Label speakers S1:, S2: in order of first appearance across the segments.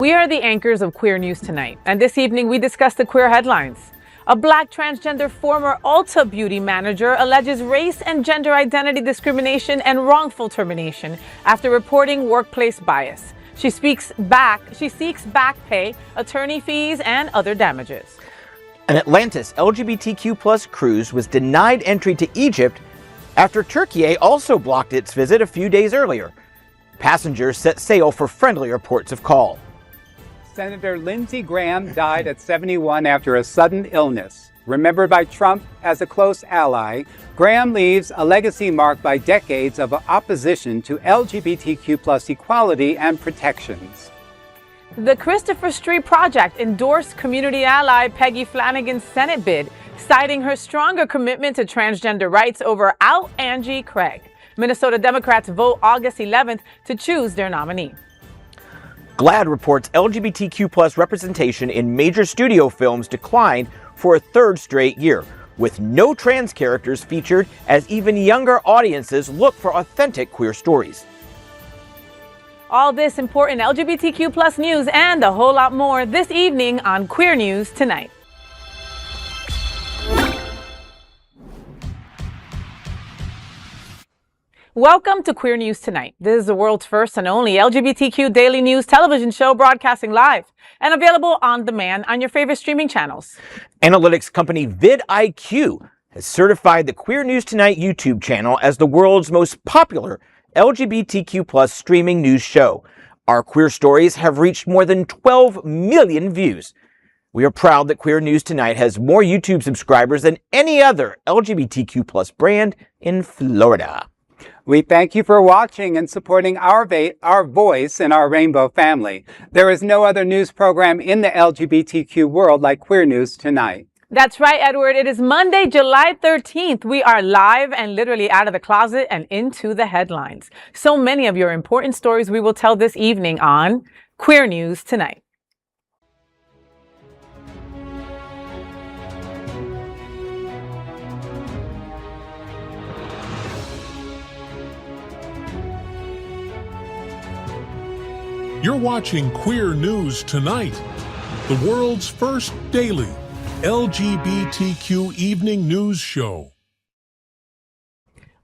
S1: We are the anchors of Queer News Tonight, and this evening we discuss the queer headlines. A Black transgender former Ulta beauty manager alleges race and gender identity discrimination and wrongful termination after reporting workplace bias. She seeks back pay, attorney fees, and other damages.
S2: An Atlantis LGBTQ+ cruise was denied entry to Egypt after Turkey also blocked its visit a few days earlier. Passengers set sail for friendlier ports of call.
S3: Senator Lindsey Graham died at 71 after a sudden illness. Remembered by Trump as a close ally, Graham leaves a legacy marked by decades of opposition to LGBTQ+ equality and protections.
S1: The Christopher Street Project endorsed community ally Peggy Flanagan's Senate bid, citing her stronger commitment to transgender rights over Out Angie Craig. Minnesota Democrats vote August 11th to choose their nominee.
S2: GLAAD reports LGBTQ+ representation in major studio films declined for a third straight year, with no trans characters featured as even younger audiences look for authentic queer stories.
S1: All this important LGBTQ+ news and a whole lot more this evening on Queer News Tonight. Welcome to Queer News Tonight. This is the world's first and only LGBTQ daily news television show broadcasting live and available on demand on your favorite streaming channels.
S2: Analytics company vidIQ has certified the Queer News Tonight YouTube channel as the world's most popular LGBTQ+ streaming news show. Our queer stories have reached more than 12 million views. We are proud that Queer News Tonight has more YouTube subscribers than any other LGBTQ+ brand in Florida.
S3: We thank you for watching and supporting our voice in our rainbow family. There is no other news program in the LGBTQ world like Queer News Tonight.
S1: That's right, Edward. It is Monday, July 13th. We are live and literally out of the closet and into the headlines. So many of your important stories we will tell this evening on Queer News Tonight.
S4: You're watching Queer News Tonight, the world's first daily LGBTQ evening news show.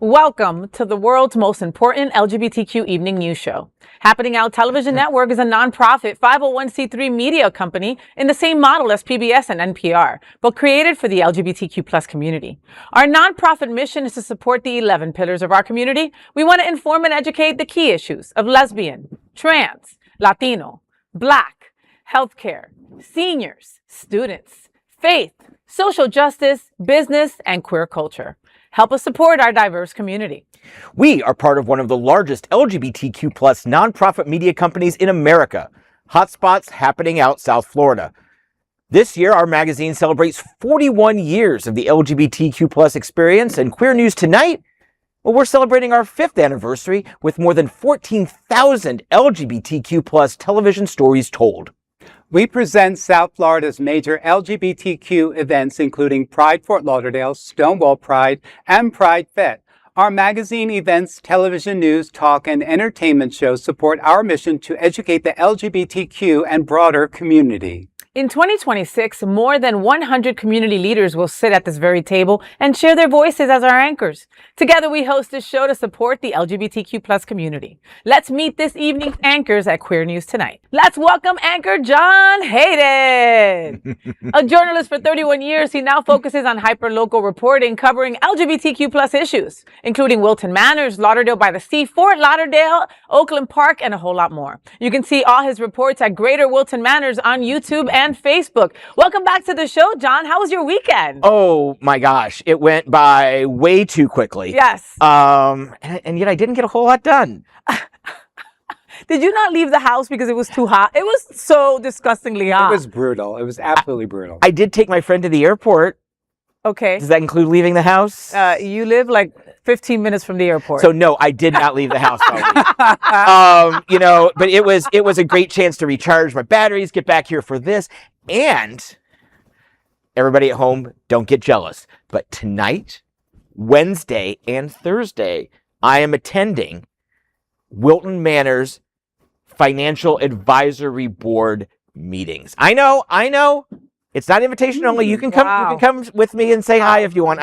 S1: Welcome to the world's most important LGBTQ evening news show. Happening Out Television Network is a nonprofit 501c3 media company in the same model as PBS and NPR, but created for the LGBTQ+ community. Our nonprofit mission is to support the 11 pillars of our community. We want to inform and educate the key issues of lesbian, trans, Latino, Black, healthcare, seniors, students, faith, social justice, business, and queer culture. Help us support our diverse community.
S2: We are part of one of the largest LGBTQ+ nonprofit media companies in America, Hotspots Happening Out South Florida. This year, our magazine celebrates 41 years of the LGBTQ+ experience, and Queer News Tonight, well, we're celebrating our 5th anniversary with more than 14,000 LGBTQ+ television stories told.
S3: We present South Florida's major LGBTQ events, including Pride Fort Lauderdale, Stonewall Pride, and Pride Fete. Our magazine, events, television news, talk, and entertainment shows support our mission to educate the LGBTQ and broader community.
S1: In 2026, more than 100 community leaders will sit at this very table and share their voices as our anchors. Together, we host this show to support the LGBTQ+ community. Let's meet this evening's anchors at Queer News Tonight. Let's welcome anchor John Hayden. A journalist for 31 years, he now focuses on hyperlocal reporting covering LGBTQ+ issues, including Wilton Manors, Lauderdale by the Sea, Fort Lauderdale, Oakland Park, and a whole lot more. You can see all his reports at Greater Wilton Manors on YouTube and Facebook. Welcome back to the show, John. How was your weekend?
S2: Oh my gosh, it went by way too quickly.
S1: Yes.
S2: And yet I didn't get a whole lot done.
S1: Did you not leave the house because it was too hot? It was so disgustingly hot.
S3: It was brutal. It was absolutely brutal.
S2: I did take my friend to the airport.
S1: Okay.
S2: Does that include leaving the house?
S1: You live like 15 minutes from the airport.
S2: So no, I did not leave the house. But it was a great chance to recharge my batteries, get back here for this. And everybody at home, don't get jealous. But tonight, Wednesday and Thursday, I am attending Wilton Manors financial advisory board meetings. I know. It's not invitation only. You can come.
S1: Wow.
S2: You can come with me and say hi if you want.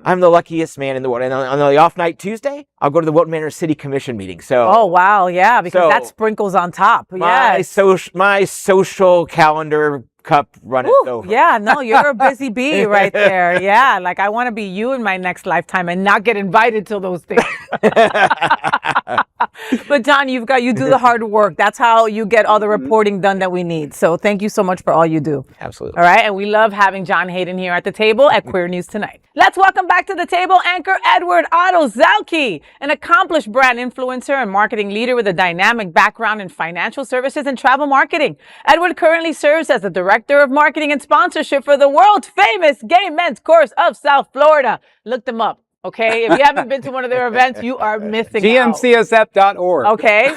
S2: I'm the luckiest man in the world. And on the off night Tuesday, I'll go to the Wilton Manor City Commission meeting. So,
S1: Oh, wow. Yeah, because that sprinkles on top.
S2: my social calendar cup runneth over.
S1: Yeah, no, you're a busy bee right there. Yeah, like I want to be you in my next lifetime and not get invited to those things. But John, you do the hard work. That's how you get all the reporting done that we need. So thank you so much for all you do.
S2: Absolutely.
S1: All right, and we love having John Hayden here at the table at Queer News Tonight. Let's welcome back to the table anchor Edward Otto Zielke, an accomplished brand influencer and marketing leader with a dynamic background in financial services and travel marketing. Edward currently serves as the Director of Marketing and Sponsorship for the world famous Gay Men's Course of South Florida. Look them up. Okay, if you haven't been to one of their events, you are missing out.
S3: GMCSF.org.
S1: Okay.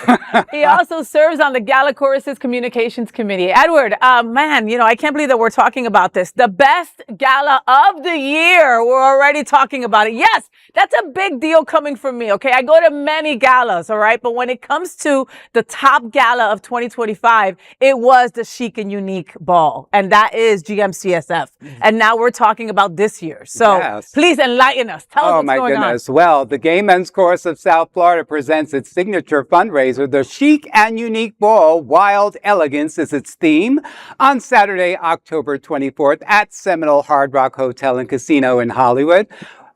S1: He also serves on the Gala Choruses Communications Committee. Edward, man, I can't believe that we're talking about this. The best gala of the year. We're already talking about it. Yes, that's a big deal coming from me. Okay. I go to many galas. All right. But when it comes to the top gala of 2025, it was the Chic and Unique Ball. And that is GMCSF. And now we're talking about this year. So please enlighten us. Tell us.
S3: Oh my goodness. Well, the Gay Men's Course of South Florida presents its signature fundraiser. The Chic and Unique Ball, Wild Elegance is its theme, on Saturday, October 24th at Seminole Hard Rock Hotel and Casino in Hollywood.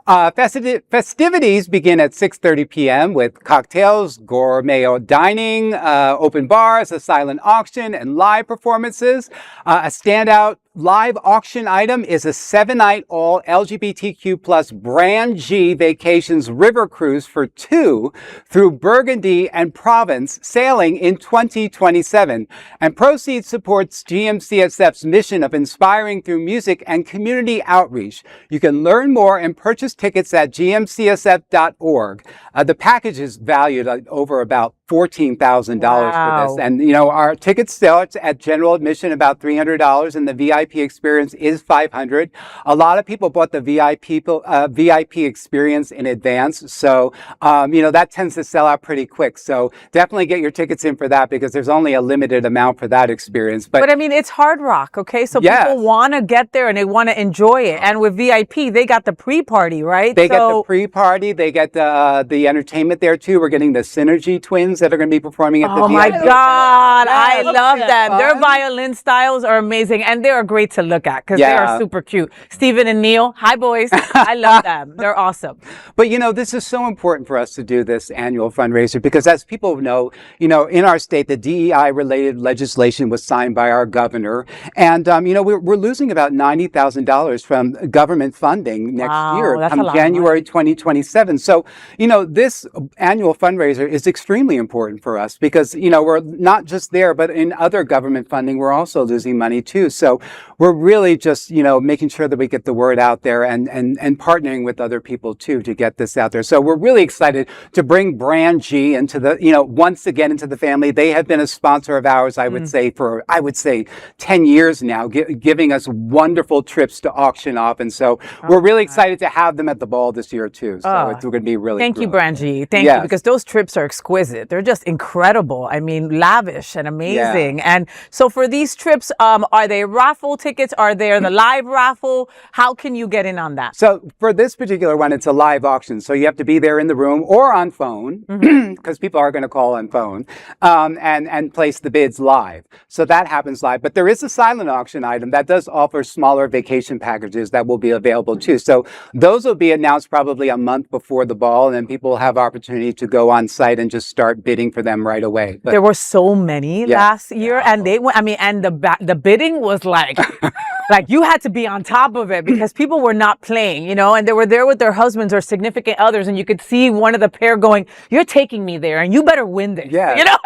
S3: Festivities begin at 6:30 p.m. with cocktails, gourmet dining, open bars, a silent auction, and live performances. A standout live auction item is a 7-night all LGBTQ plus Brand G Vacations River Cruise for 2 through Burgundy and Provence, sailing in 2027. And proceeds supports GMCSF's mission of inspiring through music and community outreach. You can learn more and purchase tickets at GMCSF.org. The package is valued at over about $14,000 for this. And, our tickets start at general admission about $300 and the VIP experience is $500. A lot of people bought the VIP experience in advance. So, that tends to sell out pretty quick. So definitely get your tickets in for that because there's only a limited amount for that experience. But
S1: I mean, it's Hard Rock, okay? So people want to get there and they want to enjoy it. And with VIP, they got the pre-party, right?
S3: They get the pre-party. They get the entertainment there too. We're getting the Synergy Twins that are going to be performing at the VIP.
S1: Oh my God, I love them. Their violin styles are amazing and they are great to look at because they are super cute. Stephen and Neil, hi boys. I love them. They're awesome.
S3: But this is so important for us to do this annual fundraiser because as people know, in our state, the DEI related legislation was signed by our governor. And, we're losing about $90,000 from government funding next year, come January 2027. So, this annual fundraiser is extremely important for us because, we're not just there, but in other government funding, we're also losing money too. So we're really just, making sure that we get the word out there and partnering with other people too to get this out there. So we're really excited to bring Brand G into the, once again into the family. They have been a sponsor of ours, I would say, for 10 years now, giving us wonderful trips to auction off. And so we're really excited to have them at the ball this year too. So it's going to be really
S1: Thank you, Brand G. Thank you, because those trips are exquisite. They're just incredible. I mean, lavish and amazing. Yeah. And so for these trips, are they raffle tickets? Are they the live raffle? How can you get in on that?
S3: So for this particular one, it's a live auction. So you have to be there in the room or on phone because people are going to call on phone and place the bids live. So that happens live. But there is a silent auction item that does offer smaller vacation packages that will be available too. So those will be announced probably a month before the ball, and then people will have opportunity to go on site and just start bidding for them right away. But
S1: there were so many last year, and they went. I mean, and the bidding was like you had to be on top of it because people were not playing, and they were there with their husbands or significant others, and you could see one of the pair going, "You're taking me there, and you better win this."
S3: Yeah,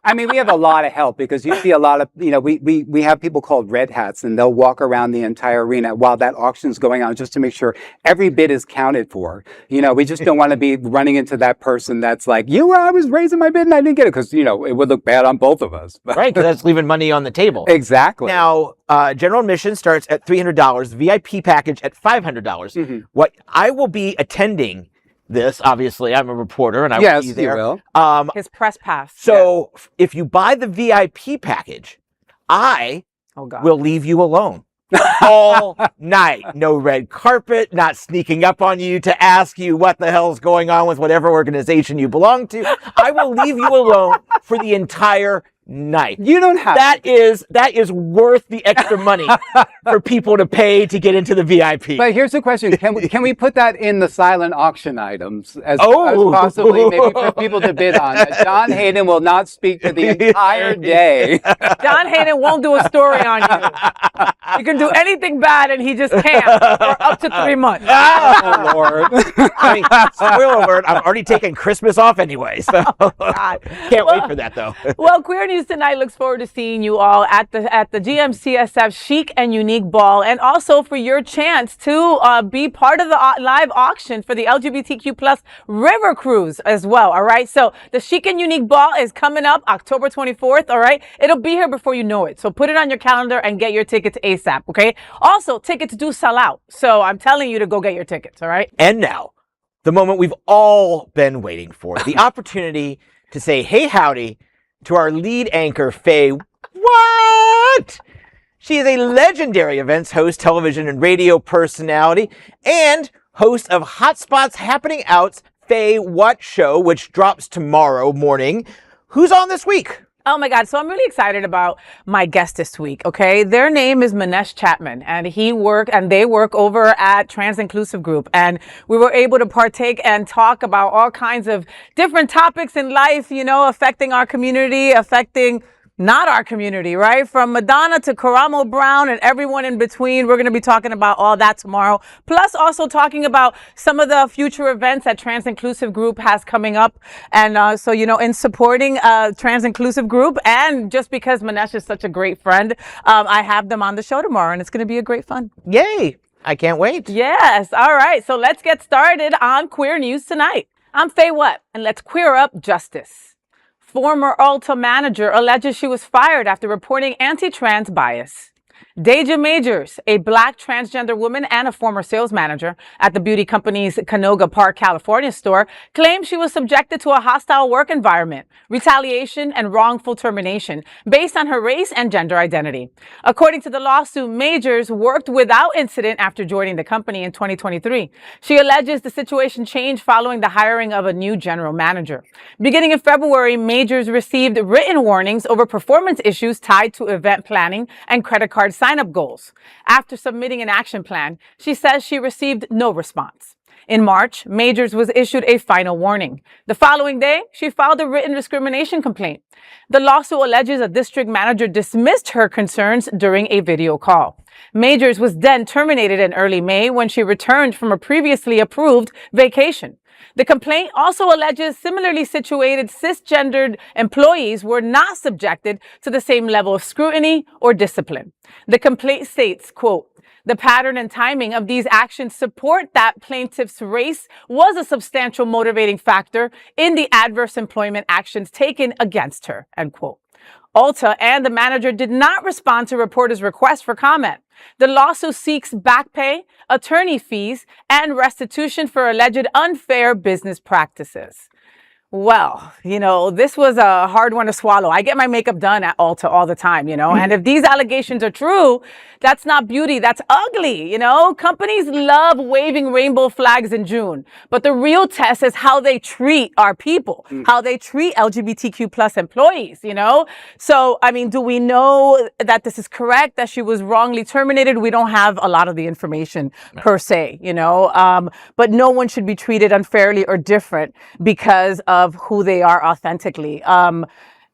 S3: I mean, we have a lot of help because you see a lot of, we have people called red hats, and they'll walk around the entire arena while that auction's going on just to make sure every bid is counted for. We just don't want to be running into that person that's like, I was raising my bid and I didn't get it because, it would look bad on both of us.
S2: Right, because that's leaving money on the table.
S3: Exactly.
S2: Now, general admission starts at $300, VIP package at $500. What I will be attending this. Obviously, I'm a reporter, and I will be there.
S3: You will.
S1: His press pass.
S2: So if you buy the VIP package, I will leave you alone. All night. No red carpet, not sneaking up on you to ask you what the hell's going on with whatever organization you belong to. I will leave you alone for the entire night.
S3: You don't have
S2: that is worth the extra money for people to pay to get into the VIP.
S3: But here's the question: Can we put that in the silent auction items as possibly maybe for people to bid on? John Hayden will not speak for the entire day.
S1: John Hayden won't do a story on you. You can do anything bad and he just can't for up to 3 months.
S3: Oh Lord!
S2: I mean, spoiler alert! I'm already taking Christmas off anyway, so can't wait for that though.
S1: Well, Queer News Tonight looks forward to seeing you all at the GMCSF Chic and Unique Ball, and also for your chance to be part of the live auction for the LGBTQ plus river cruise as well. All right, so the Chic and Unique Ball is coming up October 24th. All right, it'll be here before you know it, so put it on your calendar and get your tickets ASAP. Okay. Also, tickets do sell out, so I'm telling you to go get your tickets. All right.
S2: And now, the moment we've all been waiting for, the opportunity to say, "Hey, howdy," to our lead anchor, FayWhat. She is a legendary events host, television and radio personality, and host of Hotspot's Happening Out's FayWhat show, which drops tomorrow morning. Who's on this week?
S1: Oh my God. So I'm really excited about my guest this week. Okay. Their name is Manesh Chapman, and they work over at Trans Inclusive Group. And we were able to partake and talk about all kinds of different topics in life, you know, affecting our community, affecting not our community, right? From Madonna to Karamo Brown and everyone in between. We're going to be talking about all that tomorrow. Plus also talking about some of the future events that Trans Inclusive Group has coming up. And so, you know, in supporting Trans Inclusive Group, and just because Manesh is such a great friend, I have them on the show tomorrow, and it's going to be a great fun.
S2: Yay. I can't wait.
S1: Yes. All right. So let's get started on Queer News Tonight. I'm FayWhat, and let's queer up justice. Former Ulta manager alleges she was fired after reporting anti-trans bias. Deja Majors, a Black transgender woman and a former sales manager at the beauty company's Canoga Park, California store, claimed she was subjected to a hostile work environment, retaliation, and wrongful termination based on her race and gender identity. According to the lawsuit, Majors worked without incident after joining the company in 2023. She alleges the situation changed following the hiring of a new general manager. Beginning in February, Majors received written warnings over performance issues tied to event planning and credit card sign-up goals. After submitting an action plan, she says she received no response. In March, Majors was issued a final warning. The following day, she filed a written discrimination complaint. The lawsuit alleges a district manager dismissed her concerns during a video call. Majors was then terminated in early May when she returned from a previously approved vacation. The complaint also alleges similarly situated cisgendered employees were not subjected to the same level of scrutiny or discipline. The complaint states, quote, "The pattern and timing of these actions support that plaintiff's race was a substantial motivating factor in the adverse employment actions taken against her," end quote. Ulta and the manager did not respond to reporters' requests for comment. The lawsuit seeks back pay, attorney fees, and restitution for alleged unfair business practices. Well, you know, this was a hard one to swallow. I get my makeup done at Ulta all the time, you know, and if these allegations are true, that's not beauty, that's ugly, you know. Companies love waving rainbow flags in June, but the real test is how they treat our people, how they treat LGBTQ plus employees, you know. So, I mean, do we know that this is correct, that she was wrongly terminated? We don't have a lot of the information per se, you know, but no one should be treated unfairly or different because of who they are authentically.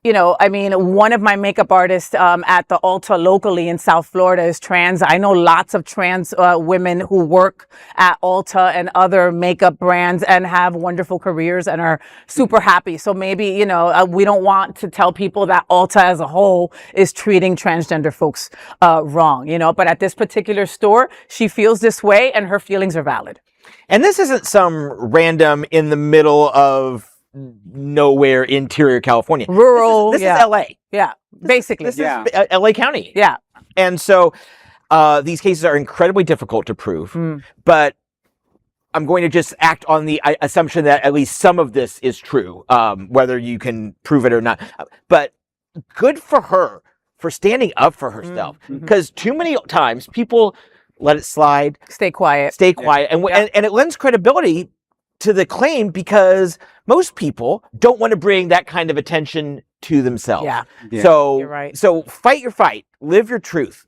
S1: You know, I mean, one of my makeup artists at the Ulta locally in South Florida is trans. I know lots of trans women who work at Ulta and other makeup brands and have wonderful careers and are super happy. So maybe, you know, we don't want to tell people that Ulta as a whole is treating transgender folks wrong, you know, but at this particular store, she feels this way and her feelings are valid.
S2: And this isn't some random in the middle of nowhere interior California.
S1: Rural.
S2: This is LA.
S1: Yeah. Basically.
S2: This is LA County.
S1: Yeah.
S2: And so these cases are incredibly difficult to prove. But I'm going to just act on the assumption that at least some of this is true, whether you can prove it or not. But good for her for standing up for herself, because too many times people let it slide,
S1: Stay quiet.
S2: and it lends credibility to the claim because most people don't want to bring that kind of attention to themselves.
S1: Yeah.
S2: So
S1: You're right.
S2: So fight your fight, live your truth.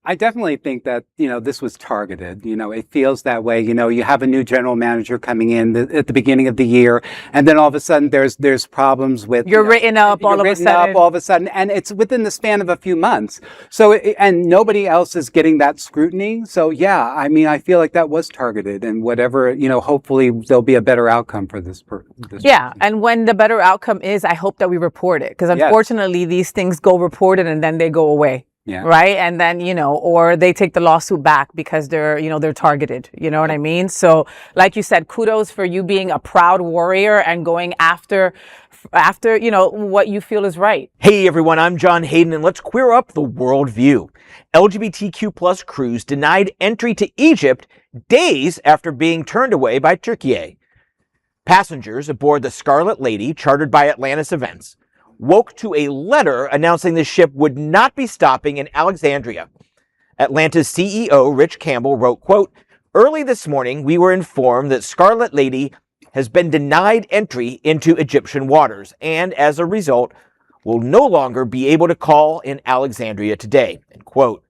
S3: I definitely think that, this was targeted. It feels that way. You have a new general manager coming in at the beginning of the year, and then all of a sudden there's problems with
S1: You're written up all of a sudden.
S3: And it's within the span of a few months. So, and nobody else is getting that scrutiny. So, yeah, I mean, I feel like that was targeted, and whatever, hopefully there'll be a better outcome for this person.
S1: And when the better outcome is, I hope that we report it, because unfortunately these things go reported and then they go away.
S3: Yeah.
S1: Right. And then, or they take the lawsuit back because they're targeted. You know what I mean? So like you said, kudos for you being a proud warrior and going after, what you feel is right.
S2: Hey everyone, I'm John Hayden, and let's queer up the world view. LGBTQ plus cruise denied entry to Egypt days after being turned away by Turkey. Passengers aboard the Scarlet Lady, chartered by Atlantis Events, woke to a letter announcing the ship would not be stopping in Alexandria. Atlanta's CEO, Rich Campbell, wrote, quote, "Early this morning, we were informed that Scarlet Lady has been denied entry into Egyptian waters and, as a result, will no longer be able to call in Alexandria today." End quote.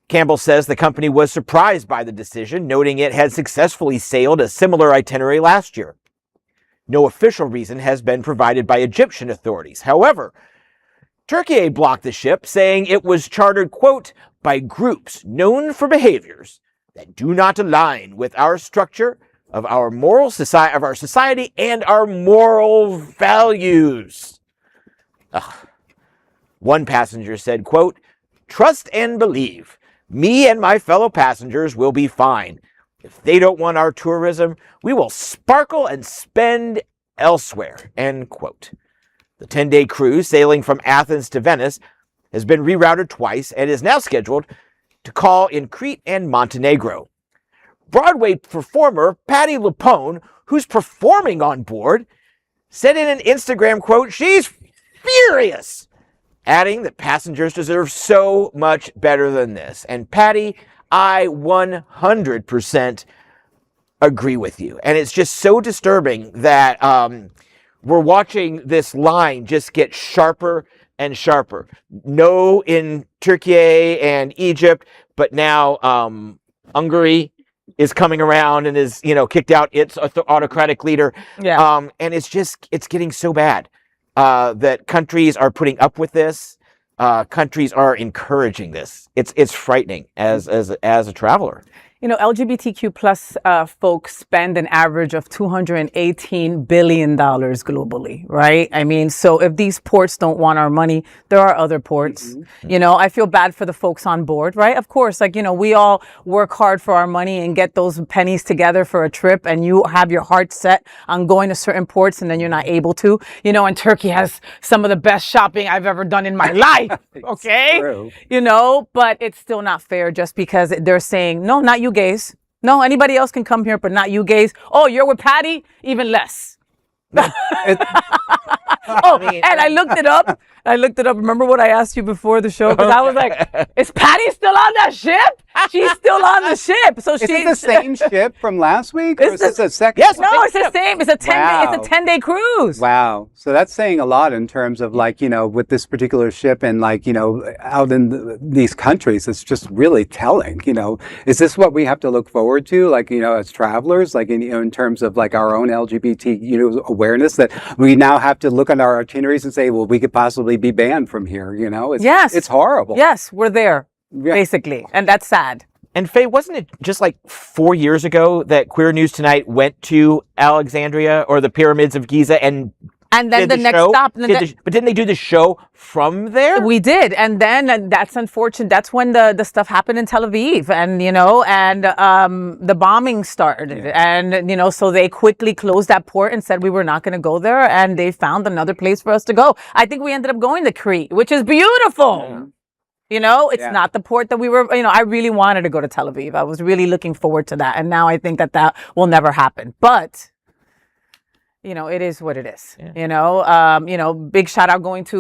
S2: Campbell says the company was surprised by the decision, noting it had successfully sailed a similar itinerary last year. No official reason has been provided by Egyptian authorities. However, Turkey blocked the ship, saying it was chartered, quote, "by groups known for behaviors that do not align with our structure of our moral society, of our society, and our moral values." Ugh. One passenger said, quote, "Trust and believe. Me and my fellow passengers will be fine. If they don't want our tourism, we will sparkle and spend elsewhere," end quote. The 10-day cruise sailing from Athens to Venice has been rerouted twice and is now scheduled to call in Crete and Montenegro. Broadway performer Patti LuPone, who's performing on board, said in an Instagram quote, she's furious, adding that passengers deserve so much better than this. And Patti, I 100% agree with you. And it's just so disturbing that we're watching this line just get sharper and sharper. No in Turkey and Egypt, but now Hungary is coming around and is, kicked out its autocratic leader.
S1: Yeah.
S2: And it's getting so bad that countries are putting up with this. Countries are encouraging this. It's frightening as a traveler.
S1: LGBTQ plus folks spend an average of $218 billion globally, right? I mean, so if these ports don't want our money, there are other ports. I feel bad for the folks on board, right? Of course, we all work hard for our money and get those pennies together for a trip, and you have your heart set on going to certain ports and then you're not able to. And Turkey has some of the best shopping I've ever done in my life, okay?
S3: True.
S1: But it's still not fair just because they're saying, no, not you gays. No, anybody else can come here, but not you gays. Oh, you're with Patti? Even less. And I looked it up. Remember what I asked you before the show? Because I was like, is Patti still on that ship? She's still on the ship. So
S3: Is it the same ship from last week? Or is this a second?
S2: Yes,
S1: no, it's the same. It's a 10-day. It's a 10-day cruise.
S3: Wow. So that's saying a lot in terms of with this particular ship and out in these countries. It's just really telling. Is this what we have to look forward to? As travelers, in terms of our own LGBT awareness, that we now have to look on our itineraries and say, well, we could possibly be banned from here. It's horrible.
S1: Yes, we're there. Basically. And that's sad.
S2: And Faye, wasn't it just 4 years ago that Queer News Tonight went to Alexandria or the pyramids of Giza and
S1: then the next stop.
S2: But didn't they do the show from there?
S1: We did. And then that's unfortunate. That's when the stuff happened in Tel Aviv and the bombing started. Yeah. And, so they quickly closed that port and said we were not going to go there. And they found another place for us to go. I think we ended up going to Crete, which is beautiful. You know, it's
S3: Yeah.
S1: not the port that we were, I really wanted to go to Tel Aviv. I was really looking forward to that. And now I think that will never happen. But, it is what it is. Big shout out going to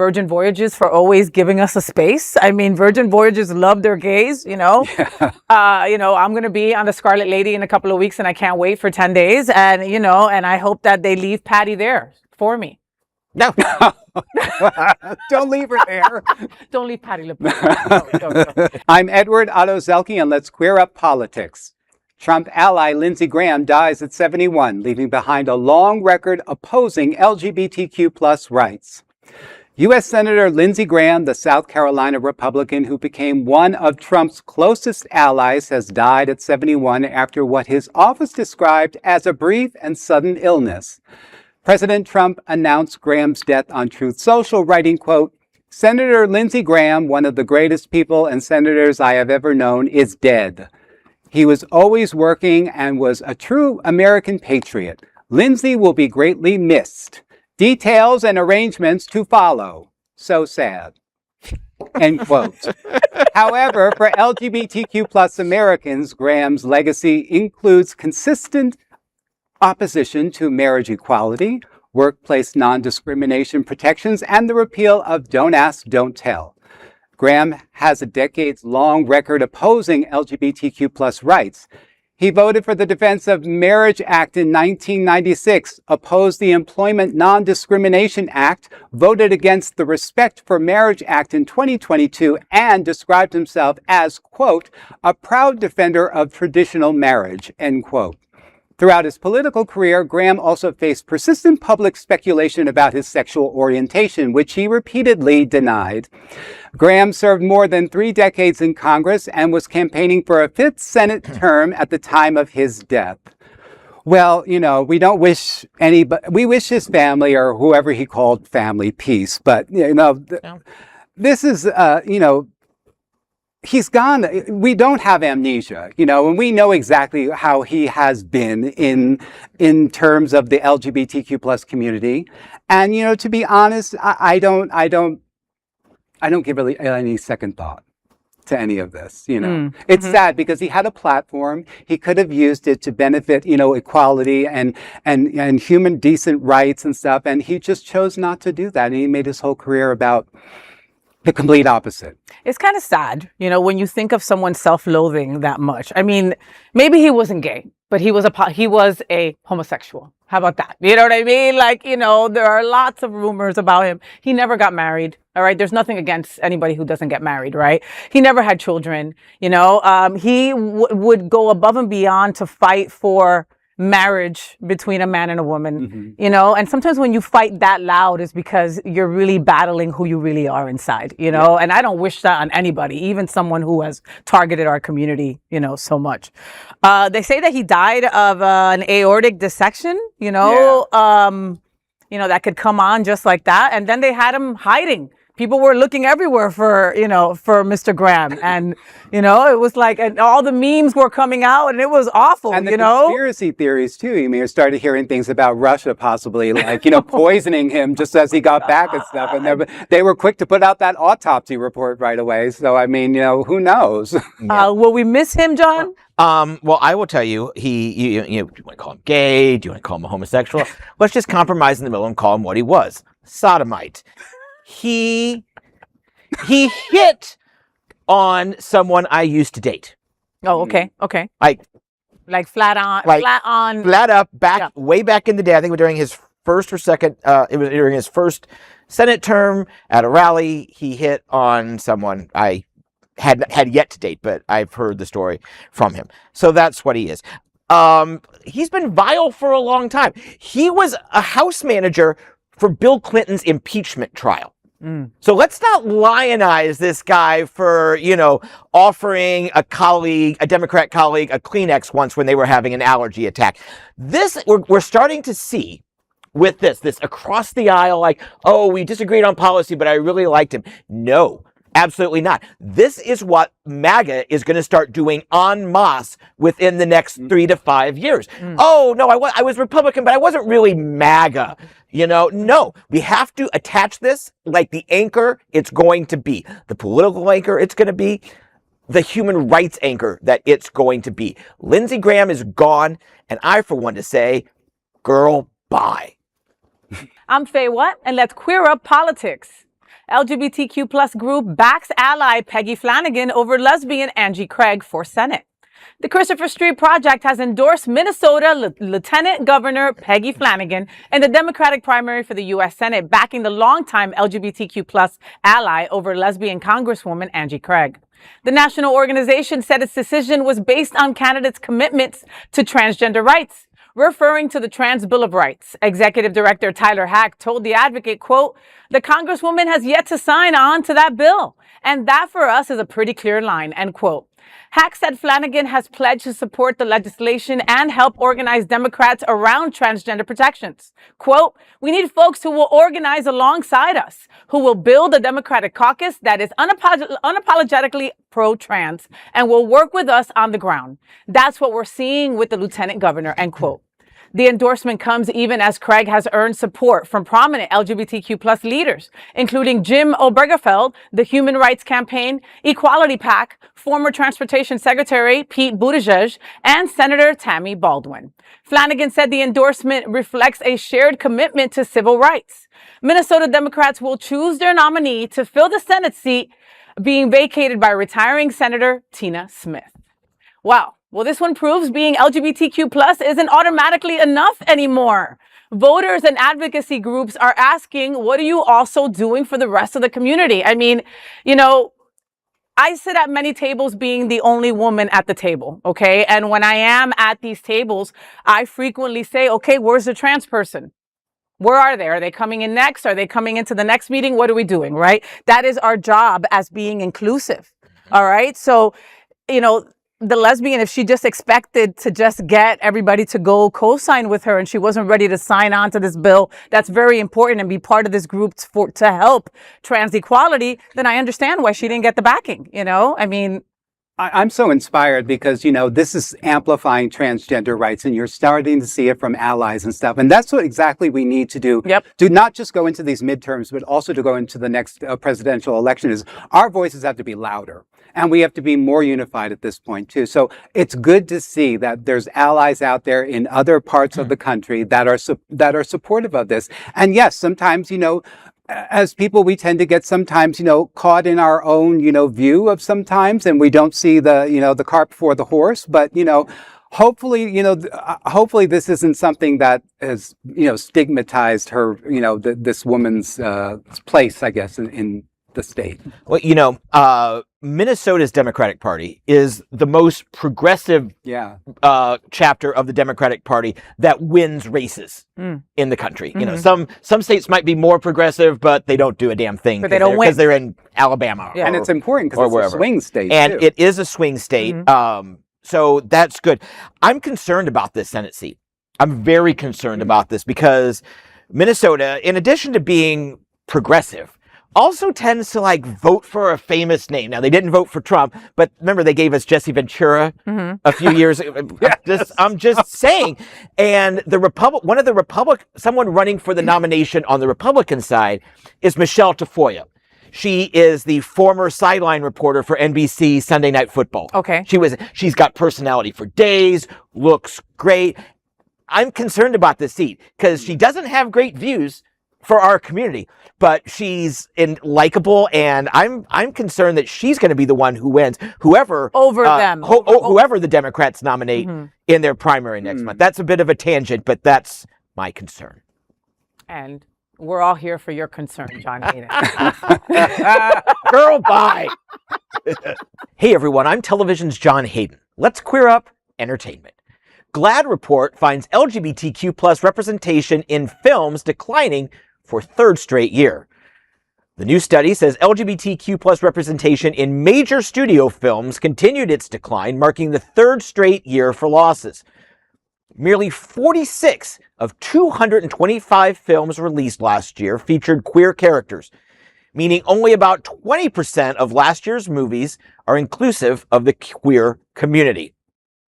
S1: Virgin Voyages for always giving us a space. I mean, Virgin Voyages love their gays, I'm going to be on the Scarlet Lady in a couple of weeks and I can't wait for 10 days. And, and I hope that they leave Patty there for me.
S2: No.
S3: Don't leave her there.
S1: Don't leave Patty LaPointe. Don't.
S3: I'm Edward Otto Zielke, and let's queer up politics. Trump ally Lindsey Graham dies at 71, leaving behind a long record opposing LGBTQ plus rights. U.S. Senator Lindsey Graham, the South Carolina Republican who became one of Trump's closest allies, has died at 71 after what his office described as a brief and sudden illness. President Trump announced Graham's death on Truth Social, writing, quote, "Senator Lindsey Graham, one of the greatest people and senators I have ever known, is dead. He was always working and was a true American patriot. Lindsey will be greatly missed. Details and arrangements to follow. So sad." End quote. However, for LGBTQ plus Americans, Graham's legacy includes consistent opposition to marriage equality, workplace non-discrimination protections, and the repeal of Don't Ask, Don't Tell. Graham has a decades-long record opposing LGBTQ plus rights. He voted for the Defense of Marriage Act in 1996, opposed the Employment Non-Discrimination Act, voted against the Respect for Marriage Act in 2022, and described himself as, quote, "a proud defender of traditional marriage," end quote. Throughout his political career, Graham also faced persistent public speculation about his sexual orientation, which he repeatedly denied. Graham served more than 3 decades in Congress and was campaigning for a 5th Senate term at the time of his death. Well, we don't wish anybody, we wish his family or whoever he called family peace, but, this is, he's gone. We don't have amnesia, and we know exactly how he has been in terms of the LGBTQ plus community. And, to be honest, I don't give really any second thought to any of this, It's sad because he had a platform. He could have used it to benefit, equality and human decent rights and stuff. And he just chose not to do that. And he made his whole career about the complete opposite.
S1: It's kind of sad, when you think of someone self-loathing that much. I mean, maybe he wasn't gay, but he was a homosexual. How about that? You know what I mean? Like, there are lots of rumors about him. He never got married. All right. There's nothing against anybody who doesn't get married. Right. He never had children. He would go above and beyond to fight for marriage between a man and a woman, and sometimes when you fight that loud is because you're really battling who you really are inside, and I don't wish that on anybody, even someone who has targeted our community, so much. They say that he died of an aortic dissection, that could come on just like that. And then they had him hiding. People were looking everywhere for Mr. Graham. And, it was like, and all the memes were coming out and it was awful,
S3: and the conspiracy theories too. I started hearing things about Russia possibly, like, poisoning him just as he got back and stuff. And they were quick to put out that autopsy report right away. So, who knows?
S1: Will we miss him, John?
S2: Well, I will tell you, do you want to call him gay? Do you want to call him a homosexual? Let's just compromise in the middle and call him what he was. Sodomite. He hit on someone I used to date.
S1: Oh, okay. Like flat up,
S2: way back in the day. I think it was during his first or second, it was during his first Senate term at a rally. He hit on someone I had yet to date, but I've heard the story from him. So that's what he is. He's been vile for a long time. He was a House manager for Bill Clinton's impeachment trial. So let's not lionize this guy for, offering a Democrat colleague, a Kleenex once when they were having an allergy attack. We're starting to see with this across the aisle, like, oh, we disagreed on policy, but I really liked him. No, Absolutely not. This is what MAGA is going to start doing en masse within the next 3 to 5 years. Oh, no, I was Republican, but I wasn't really MAGA. No, we have to attach this like the anchor it's going to be, the political anchor it's going to be, the human rights anchor that it's going to be. Lindsey Graham is gone, and I, for one, to say, girl, bye.
S1: I'm FayWhat, and let's queer up politics. LGBTQ plus group backs ally Peggy Flanagan over lesbian Angie Craig for Senate. The Christopher Street Project has endorsed Minnesota Lieutenant Governor Peggy Flanagan in the Democratic primary for the U.S. Senate, backing the longtime LGBTQ plus ally over lesbian Congresswoman Angie Craig. The national organization said its decision was based on candidates' commitments to transgender rights. Referring to the Trans Bill of Rights, Executive Director Tyler Hack told The Advocate, quote, "The Congresswoman has yet to sign on to that bill, and that for us is a pretty clear line," end quote. Hack said Flanagan has pledged to support the legislation and help organize Democrats around transgender protections. Quote, "We need folks who will organize alongside us, who will build a Democratic caucus that is unapologetically pro-trans and will work with us on the ground. That's what we're seeing with the lieutenant governor," end quote. The endorsement comes even as Craig has earned support from prominent LGBTQ plus leaders, including Jim Obergefell, the Human Rights Campaign, Equality PAC, former Transportation Secretary Pete Buttigieg, and Senator Tammy Baldwin. Flanagan said the endorsement reflects a shared commitment to civil rights. Minnesota Democrats will choose their nominee to fill the Senate seat being vacated by retiring Senator Tina Smith. Wow. Well, this one proves being LGBTQ plus isn't automatically enough anymore. Voters and advocacy groups are asking, what are you also doing for the rest of the community? I mean, I sit at many tables being the only woman at the table, okay? And when I am at these tables, I frequently say, okay, where's the trans person? Where are they? Are they coming in next? Are they coming into the next meeting? What are we doing, right? That is our job as being inclusive, all right? So, the lesbian, if she just expected to just get everybody to go co-sign with her and she wasn't ready to sign on to this bill that's very important and be part of this group to help trans equality, then I understand why she didn't get the backing,
S3: I'm so inspired because, this is amplifying transgender rights and you're starting to see it from allies and stuff. And that's what exactly we need to do.
S1: Yep.
S3: To not just go into these midterms, but also to go into the next presidential election is our voices have to be louder. And we have to be more unified at this point, too. So it's good to see that there's allies out there in other parts of the country that are supportive of this. And yes, sometimes, as people, we tend to get sometimes, caught in our own, view of sometimes, and we don't see the cart before the horse. But, hopefully, hopefully this isn't something that has, stigmatized her, this woman's place, I guess, in the state.
S2: Well, Minnesota's Democratic Party is the most progressive chapter of the Democratic Party that wins races in the country. Some states might be more progressive, but they don't do a damn thing because they're in Alabama.
S3: And it's important because it's a swing state.
S2: And
S3: too.
S2: It is a swing state. So that's good. I'm concerned about this Senate seat. I'm very concerned about this because Minnesota, in addition to being progressive, also tends to vote for a famous name. Now, they didn't vote for Trump, but remember they gave us Jesse Ventura a few years ago. I'm just saying. And someone running for the nomination on the Republican side is Michelle Tafoya. She is the former sideline reporter for NBC Sunday Night Football.
S1: Okay.
S2: She's got personality for days, looks great. I'm concerned about this seat because she doesn't have great views for our community, but she's likable, and I'm concerned that she's going to be the one who wins. Whoever the Democrats nominate in their primary next month. That's a bit of a tangent, but that's my concern.
S1: And we're all here for your concern, John Hayden.
S2: Girl, bye. Hey everyone, I'm television's John Hayden. Let's queer up entertainment. GLAAD report finds LGBTQ plus representation in films declining for third straight year. The new study says LGBTQ plus representation in major studio films continued its decline, marking the third straight year for losses. Merely 46 of 225 films released last year featured queer characters, meaning only about 20% of last year's movies are inclusive of the queer community.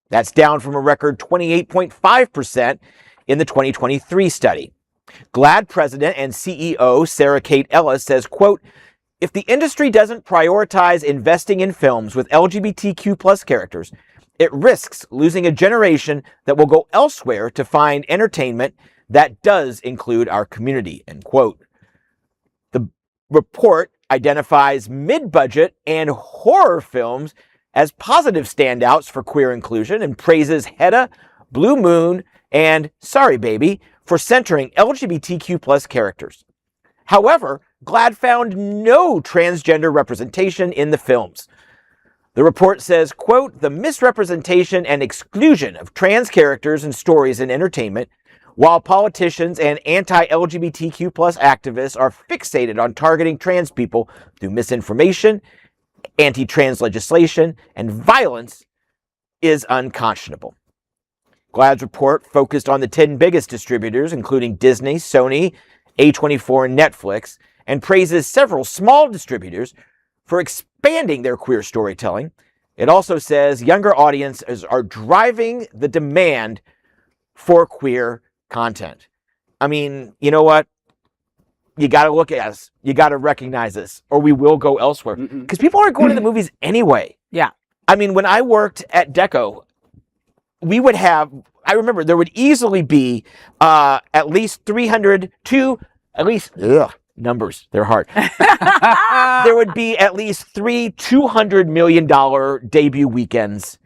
S2: That's down from a record 28.5% in the 2023 study. GLAAD president and CEO Sarah Kate Ellis says, quote, "If the industry doesn't prioritize investing in films with LGBTQ plus characters, it risks losing a generation that will go elsewhere to find entertainment that does include our community," end quote. The report identifies mid-budget and horror films as positive standouts for queer inclusion and praises Hedda, Blue Moon, and Sorry Baby for centering LGBTQ plus characters. However, GLAAD found no transgender representation in the films. The report says, quote, "The misrepresentation and exclusion of trans characters and stories in entertainment, while politicians and anti-LGBTQ plus activists are fixated on targeting trans people through misinformation, anti-trans legislation, and violence, is unconscionable." GLAAD's report focused on the 10 biggest distributors, including Disney, Sony, A24, and Netflix, and praises several small distributors for expanding their queer storytelling. It also says younger audiences are driving the demand for queer content. I mean, you know what? You got to look at us. You got to recognize this, or we will go elsewhere. Because people aren't going to the movies anyway.
S1: Yeah.
S2: I mean, when I worked at Deco, we would have, I remember there would easily be at least 300 to at least, numbers, they're hard. There would be at least 3 $200 million debut weekends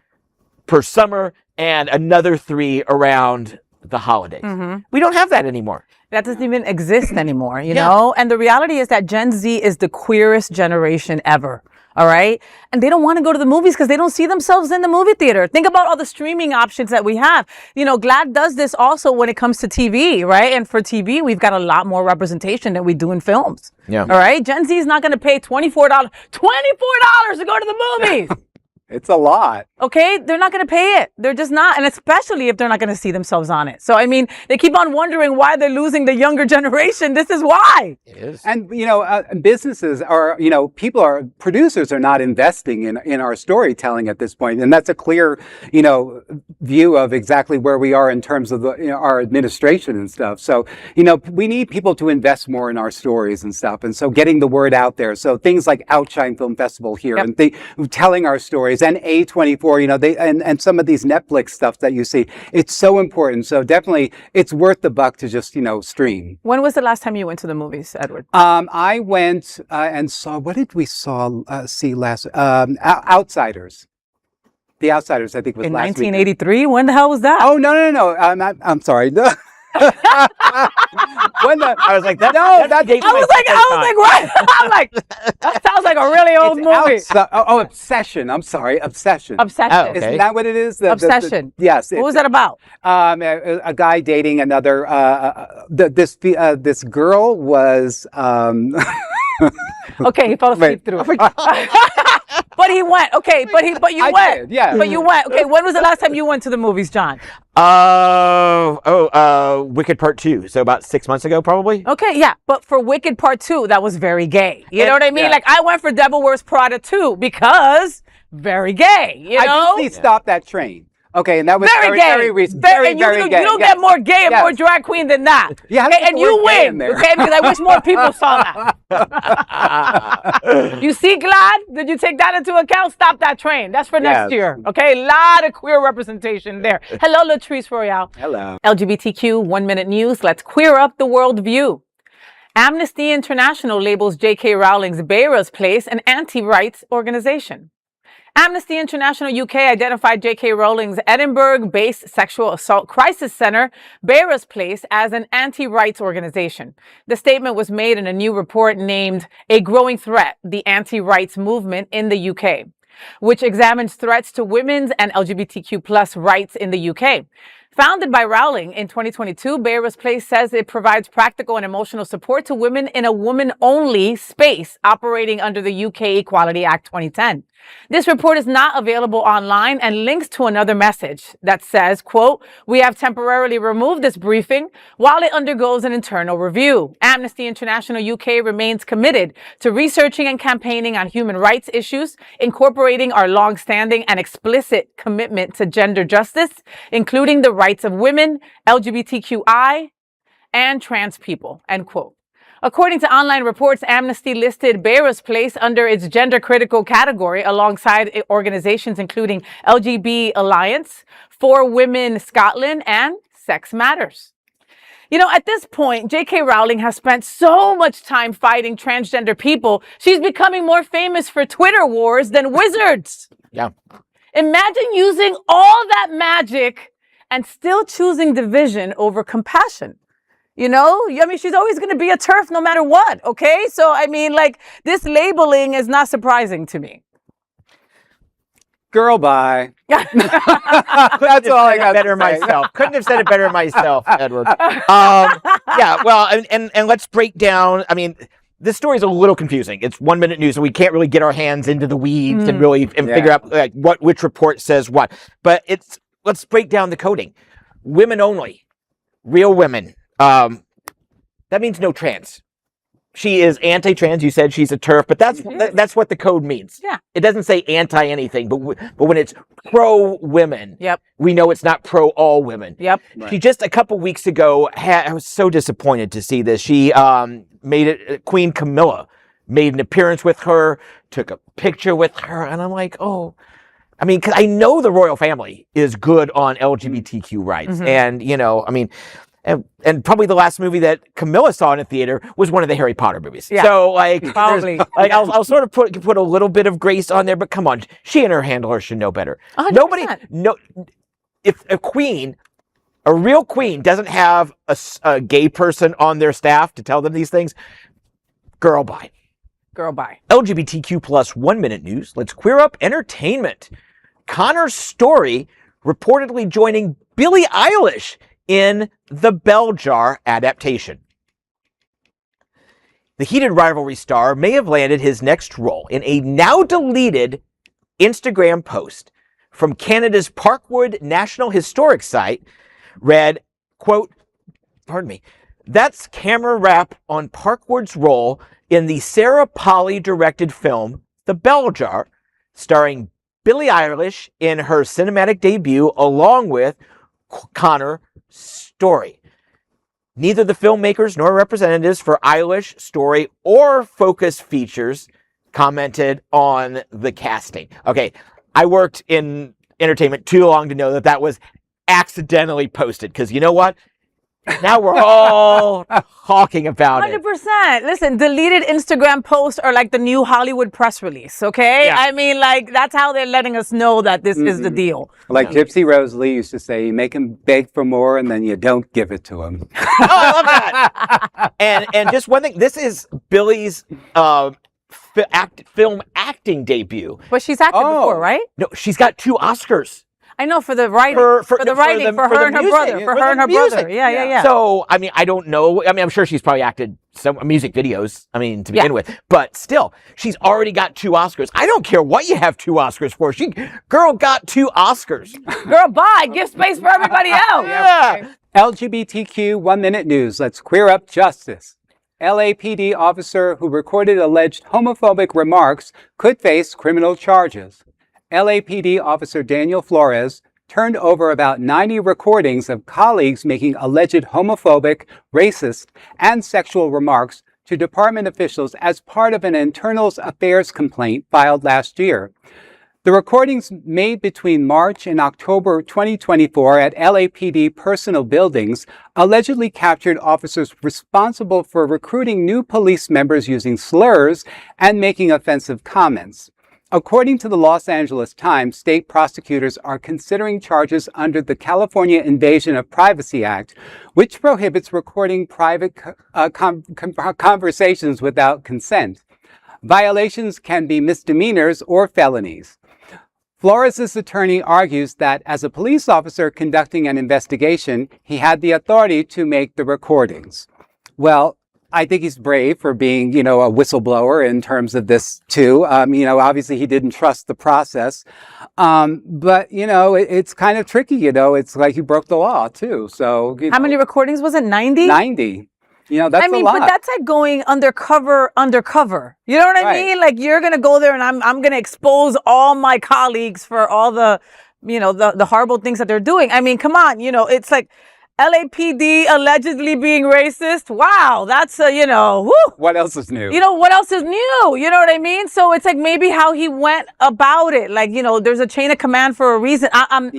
S2: per summer and another 3 around the holidays. We don't have that anymore.
S1: That doesn't even exist anymore, you know? And the reality is that Gen Z is the queerest generation ever. All right. And they don't want to go to the movies because they don't see themselves in the movie theater. Think about all the streaming options that we have. You know, GLAAD does this also when it comes to TV, right? And for TV, we've got a lot more representation than we do in films.
S2: Yeah.
S1: All right. Gen Z is not going to pay $24 to go to the movies.
S3: It's a lot.
S1: Okay, they're not going to pay it. They're just not. And especially if they're not going to see themselves on it. So, I mean, they keep on wondering why they're losing the younger generation. This is why.
S2: It is.
S3: And, you know, businesses are, you know, producers are not investing in our storytelling at this point. And that's a clear, you know, view of exactly where we are in terms of our administration and stuff. So, you know, we need people to invest more in our stories and stuff. And so getting the word out there. So things like Outshine Film Festival here and telling our stories, and A24, you know, and some of these Netflix stuff that you see, it's so important. So definitely it's worth the buck to just, you know, stream.
S1: When was the last time you went to the movies, Edward?
S3: I went and saw, what did we see last? Outsiders. The Outsiders, I think, was
S1: in
S3: last
S1: 1983. Week. When the hell was that?
S3: Oh, no. I'm sorry.
S2: I was like, that.
S1: I was like, what? I'm like, that sounds like a really old movie.
S3: Obsession. I'm sorry, Obsession.
S1: Obsession.
S2: Oh, okay.
S3: Isn't that what it is?
S1: Obsession.
S3: Yes.
S1: What was that about?
S3: A guy dating another. This girl was.
S1: Okay, he fell asleep through it. But he went. Okay, but you went.
S3: Did, yeah.
S1: But you went. Okay, when was the last time you went to the movies, John?
S2: Wicked Part 2. So about 6 months ago, probably.
S1: Okay, yeah. But for Wicked Part 2, that was very gay. You know what I mean?
S3: Yeah.
S1: Like, I went for Devil Wears Prada 2 because very gay, you know?
S3: I did see Stop That Train. Okay, and that was
S1: very
S3: gay.
S1: Very
S3: recent.
S1: Very
S3: gay.
S1: You don't get more gay and more drag queen than that.
S3: Yeah,
S1: okay, and you win, okay? Because I wish more people saw that. You see, GLAAD? Did you take that into account? Stop That Train. That's for next year, okay? A lot of queer representation there. Hello, Latrice Royale.
S3: Hello.
S1: LGBTQ 1 Minute News. Let's queer up the world view. Amnesty International labels J.K. Rowling's Beira's Place an anti-rights organization. Amnesty International UK identified J.K. Rowling's Edinburgh-based sexual assault crisis center, Beira's Place, as an anti-rights organization. The statement was made in a new report named A Growing Threat, the Anti-Rights Movement in the UK, which examines threats to women's and LGBTQ plus rights in the UK. Founded by Rowling in 2022, Beira's Place says it provides practical and emotional support to women in a woman-only space operating under the UK Equality Act 2010. This report is not available online and links to another message that says, quote, "We have temporarily removed this briefing while it undergoes an internal review. Amnesty International UK remains committed to researching and campaigning on human rights issues, incorporating our long-standing and explicit commitment to gender justice, including the rights of women, LGBTQI, and trans people," end quote. According to online reports, Amnesty listed Beira's Place under its gender-critical category alongside organizations including LGB Alliance, For Women Scotland, and Sex Matters. You know, at this point, J.K. Rowling has spent so much time fighting transgender people, she's becoming more famous for Twitter wars than wizards.
S2: Yeah.
S1: Imagine using all that magic and still choosing division over compassion. You know, I mean, she's always going to be a TERF no matter what, okay? So, I mean, like, this labeling is not surprising to me.
S3: Girl, bye.
S2: That's
S3: all I got
S2: better
S3: to say.
S2: myself. Couldn't have said it better myself, Edward. Yeah, well, and let's break down, I mean, this story is a little confusing. It's 1 minute news, so we can't really get our hands into the weeds and really figure out like which report says what. But let's break down the coding. Women only, real women. That means no trans. She is anti-trans. You said she's a TERF, but that's what the code means.
S1: Yeah.
S2: It doesn't say anti anything, but when it's pro women, we know it's not pro all women.
S1: Yep.
S3: Right.
S2: She just a couple weeks ago I was so disappointed to see this. She made it. Queen Camilla made an appearance with her, took a picture with her, and I'm like, oh. I mean, 'cause I know the royal family is good on LGBTQ rights, and you know, I mean. And probably the last movie that Camilla saw in a theater was one of the Harry Potter movies. Yeah. So like,
S1: probably.
S2: Like I'll sort of put a little bit of grace on there, but come on, she and her handler should know better.
S1: 100%.
S2: If a real queen doesn't have a gay person on their staff to tell them these things, girl, bye.
S1: Girl, bye.
S2: LGBTQ plus 1 minute news. Let's queer up entertainment. Connor Storrie reportedly joining Billie Eilish in the Bell Jar adaptation. The heated rivalry star may have landed his next role in a now deleted Instagram post from Canada's Parkwood National Historic Site read, quote, pardon me, "That's camera wrap on Parkwood's role in the Sarah Polley directed film The Bell Jar, starring Billie Eilish in her cinematic debut along with Connor Storrie. Neither the filmmakers nor representatives for Eilish, Storrie, or Focus Features commented on the casting." Okay, I worked in entertainment too long to know that was accidentally posted, because you know what? Now we're all talking about it.
S1: 100%. Listen, deleted Instagram posts are like the new Hollywood press release, okay?
S2: Yeah.
S1: I mean, like, that's how they're letting us know that this is the deal.
S3: Like Gypsy Rose Lee used to say, you make him beg for more and then you don't give it to him.
S2: Oh, I love that. And just one thing, this is Billie's film acting debut.
S1: But she's acted before, right?
S2: No, she's got 2 Oscars.
S1: I know, for the writing. For the writing, for her and her brother. For her and her brother. Yeah.
S2: So, I mean, I don't know. I mean, I'm sure she's probably acted some music videos, I mean, to begin with. But still, she's already got 2 Oscars. I don't care what you have 2 Oscars for. Girl got 2 Oscars.
S1: Girl, bye. Give space for everybody else.
S2: Yeah.
S3: LGBTQ 1 minute news. Let's queer up justice. LAPD officer who recorded alleged homophobic remarks could face criminal charges. LAPD officer Daniel Flores turned over about 90 recordings of colleagues making alleged homophobic, racist, and sexual remarks to department officials as part of an internal affairs complaint filed last year. The recordings made between March and October 2024 at LAPD personal buildings allegedly captured officers responsible for recruiting new police members using slurs and making offensive comments. According to the Los Angeles Times, state prosecutors are considering charges under the California Invasion of Privacy Act, which prohibits recording private conversations without consent. Violations can be misdemeanors or felonies. Flores' attorney argues that as a police officer conducting an investigation, he had the authority to make the recordings. Well, I think he's brave for being, a whistleblower in terms of this too. Obviously he didn't trust the process. But, it's kind of tricky, it's like he broke the law too. So,
S1: how many recordings was it? 90?
S3: 90. That's a lot.
S1: But that's like going undercover. You know what I mean? Like you're going to go there and I'm going to expose all my colleagues for all the, the horrible things that they're doing. I mean, come on, it's like LAPD allegedly being racist. Wow, that's woo.
S3: What else is new?
S1: What else is new? You know what I mean? So it's like maybe how he went about it. Like, there's a chain of command for a reason. I'm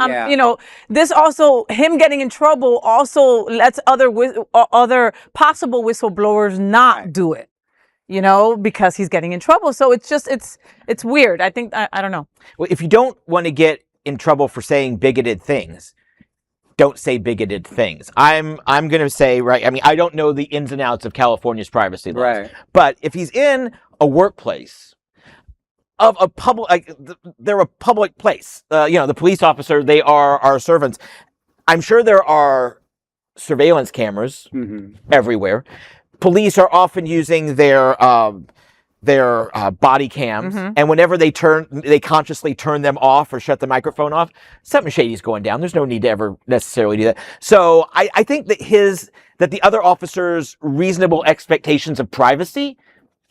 S1: this also, him getting in trouble also lets other possible whistleblowers not do it. Because he's getting in trouble. So it's just, it's weird. I think, I don't know.
S2: Well, if you don't want to get in trouble for saying bigoted things, don't say bigoted things. I'm going to say, right, I mean, I don't know the ins and outs of California's privacy laws.
S3: Right.
S2: But if he's in a workplace of a public, they're a public place. The police officer, they are our servants. I'm sure there are surveillance cameras everywhere. Police are often using their body cams, and whenever they consciously turn them off or shut the microphone off, something shady's going down. There's no need to ever necessarily do that. So I think that the other officers' reasonable expectations of privacy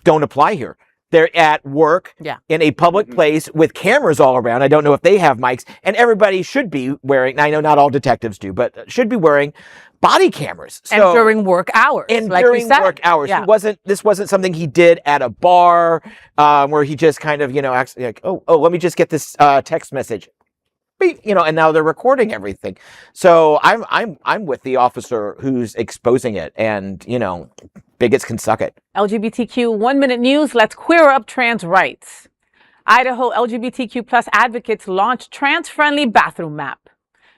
S2: don't apply here. They're at work in a public place with cameras all around. I don't know if they have mics, and everybody should be wearing, I know not all detectives do, but should be wearing body cameers.
S1: And during work hours.
S2: And
S1: like
S2: during work hours. Yeah. This wasn't something he did at a bar where he just kind of, acts like, oh, let me just get this text message. And now they're recording everything. So I'm with the officer who's exposing it, and, bigots can suck it.
S1: LGBTQ 1 Minute News, let's queer up trans rights. Idaho LGBTQ plus advocates launch trans-friendly bathroom map.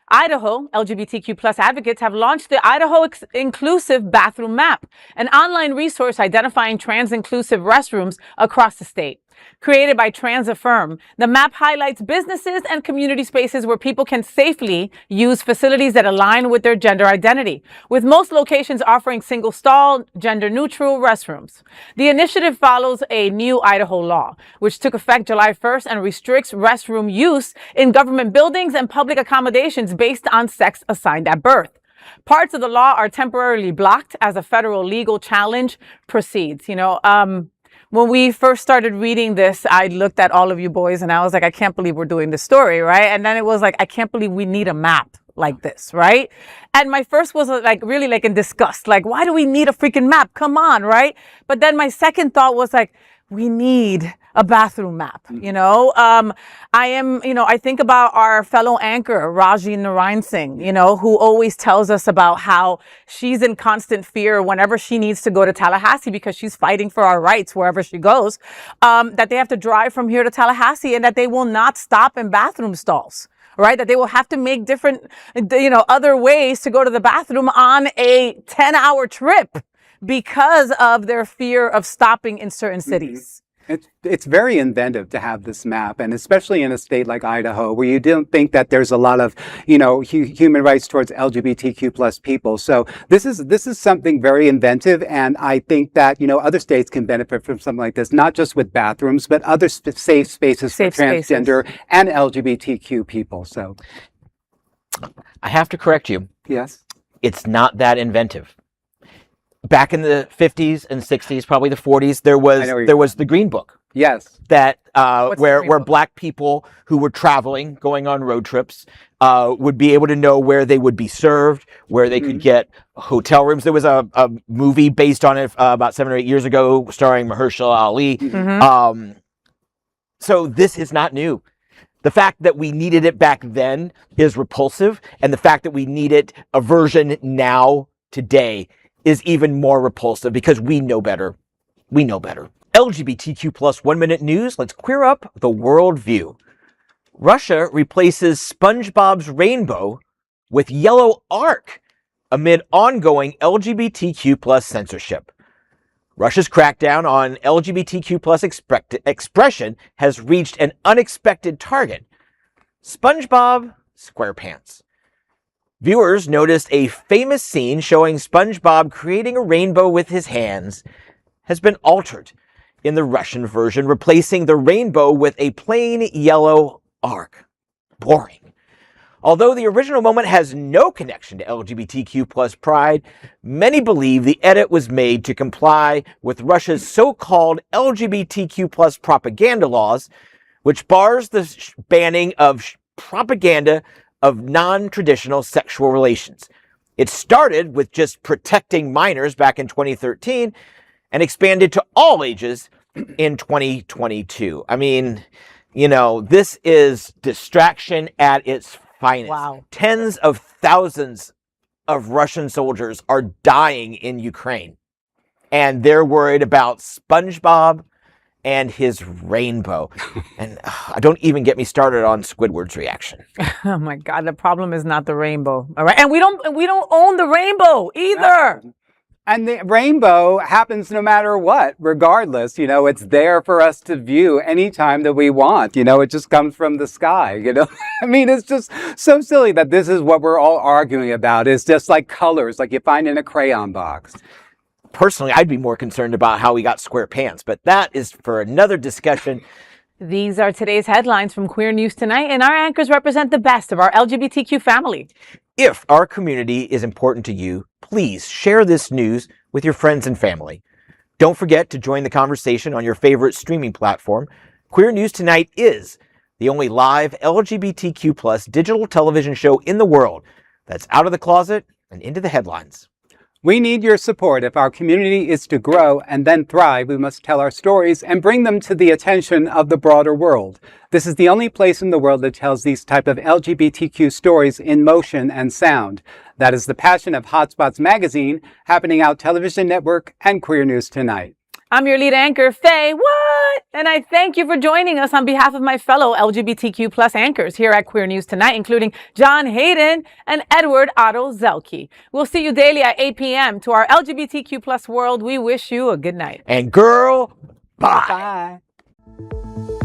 S1: Idaho LGBTQ plus advocates have launched the Idaho Inclusive Bathroom Map, an online resource identifying trans-inclusive restrooms across the state. Created by Trans Affirm, the map highlights businesses and community spaces where people can safely use facilities that align with their gender identity, with most locations offering single-stall, gender-neutral restrooms. The initiative follows a new Idaho law, which took effect July 1st and restricts restroom use in government buildings and public accommodations based on sex assigned at birth. Parts of the law are temporarily blocked as a federal legal challenge proceeds. When we first started reading this, I looked at all of you boys and I was like, I can't believe we're doing this story, right? And then it was like, I can't believe we need a map like this, right? And my first was like really like in disgust, like, why do we need a freaking map? Come on, right? But then my second thought was like, we need a bathroom map, I think about our fellow anchor, Raji Narayan Singh, who always tells us about how she's in constant fear whenever she needs to go to Tallahassee because she's fighting for our rights wherever she goes, that they have to drive from here to Tallahassee and that they will not stop in bathroom stalls. Right? That they will have to make different, other ways to go to the bathroom on a 10-hour trip because of their fear of stopping in certain cities.
S3: It's very inventive to have this map, and especially in a state like Idaho, where you don't think that there's a lot of, human rights towards LGBTQ plus people. So this is something very inventive, and I think that, other states can benefit from something like this, not just with bathrooms, but other safe spaces for transgender and LGBTQ people. So
S2: I have to correct you.
S3: Yes.
S2: It's not that inventive. Back in the 50s and 60s, probably the 40s, there was the Green Book.
S3: Yes.
S2: That where Black people who were traveling, going on road trips, would be able to know where they would be served, where they could get hotel rooms. There was a movie based on it about 7 or 8 years ago, starring Mahershala Ali. So this is not new. The fact that we needed it back then is repulsive, and the fact that we need it a version now today is even more repulsive because we know better. We know better. LGBTQ plus 1 minute news. Let's queer up the world view. Russia replaces SpongeBob's rainbow with yellow arc amid ongoing LGBTQ plus censorship. Russia's crackdown on LGBTQ plus expression has reached an unexpected target SpongeBob SquarePants. Viewers noticed a famous scene showing SpongeBob creating a rainbow with his hands has been altered in the Russian version, replacing the rainbow with a plain yellow arc. Boring. Although the original moment has no connection to LGBTQ plus pride, many believe the edit was made to comply with Russia's so-called LGBTQ plus propaganda laws, which bars the banning of propaganda of non-traditional sexual relations. It started with just protecting minors back in 2013 and expanded to all ages in 2022. I mean, you know, this is distraction at its finest.
S1: Wow.
S2: Tens of thousands of Russian soldiers are dying in Ukraine, and they're worried about SpongeBob and his rainbow. And don't even get me started on Squidward's reaction.
S1: Oh my God, the problem is not the rainbow. All right. And we don't own the rainbow either.
S3: And the rainbow happens no matter what, regardless. You know, it's there for us to view anytime that we want. You know, it just comes from the sky, you know. I mean, it's just so silly that this is what we're all arguing about. It's just like colors, like you find in a crayon box.
S2: Personally, I'd be more concerned about how we got square pants, but that is for another discussion.
S1: These are today's headlines from Queer News Tonight, and our anchors represent the best of our LGBTQ family.
S2: If our community is important to you, please share this news with your friends and family. Don't forget to join the conversation on your favorite streaming platform. Queer News Tonight is the only live LGBTQ plus digital television show in the world that's out of the closet and into the headlines.
S3: We need your support. If our community is to grow and then thrive, we must tell our stories and bring them to the attention of the broader world. This is the only place in the world that tells these type of LGBTQ stories in motion and sound. That is the passion of Hotspots Magazine, Happening Out Television Network, and Queer News Tonight.
S1: I'm your lead anchor, FayWhat, and I thank you for joining us on behalf of my fellow LGBTQ plus anchors here at Queer News Tonight, including John Hayden and Edward Otto Zielke. We'll see you daily at 8 p.m. To our LGBTQ plus world, we wish you a good night.
S2: And girl, bye.
S3: Bye.